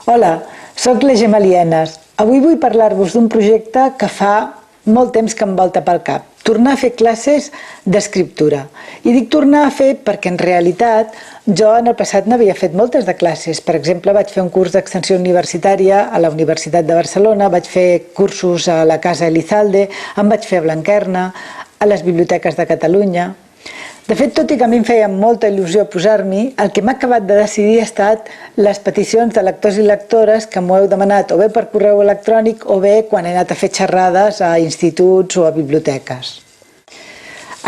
Hola, sóc la Gemma Lienes. Avui vull parlar-vos d'un projecte que fa molt temps que em volta pel cap. Tornar a fer classes d'escriptura. I dic tornar a fer perquè en realitat jo en el passat n'havia fet moltes de classes. Per exemple, vaig fer un curs d'extensió universitària a la Universitat de Barcelona, vaig fer cursos a la Casa Elizalde, em vaig fer a Blanquerna, a les biblioteques de Catalunya. De fet, tot i que a mi em feia molta il·lusió posar-m'hi, el que m'ha acabat de decidir ha estat les peticions de lectors i lectores que m'ho heu demanat o bé per correu electrònic o bé quan he anat a fer xerrades a instituts o a biblioteques.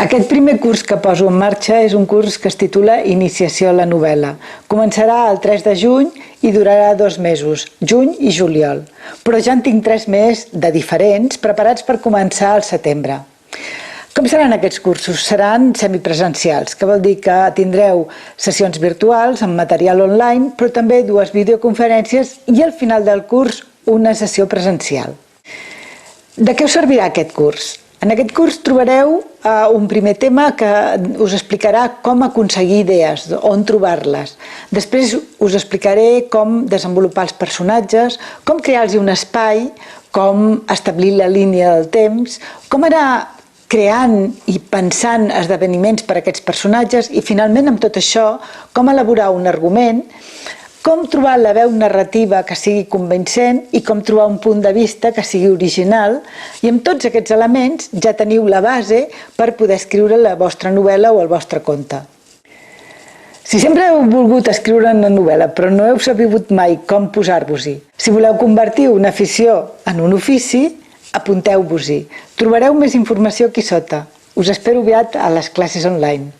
Aquest primer curs que poso en marxa és un curs que es titula Iniciació a la novel·la. Començarà el 3 de juny i durarà 2 mesos, juny i juliol. Però ja en tinc 3 més de diferents preparats per començar al setembre. Com seran aquests cursos? Seran semipresencials, que vol dir que tindreu sessions virtuals amb material online, però també 2 videoconferències i al final del curs una sessió presencial. De què us servirà aquest curs? En aquest curs trobareu un primer tema que us explicarà com aconseguir idees, on trobar-les. Després us explicaré com desenvolupar els personatges, com crear-los un espai, com establir la línia del temps, com anar creant i pensant esdeveniments per a aquests personatges i finalment amb tot això com elaborar un argument, com trobar la veu narrativa que sigui convincent i com trobar un punt de vista que sigui original i amb tots aquests elements ja teniu la base per poder escriure la vostra novel·la o el vostre conte. Si sempre heu volgut escriure una novel·la però no heu sabut mai com posar-vos-hi, si voleu convertir una afició en un ofici, apunteu-vos-hi. Trobareu més informació aquí sota. Us espero aviat a les classes online.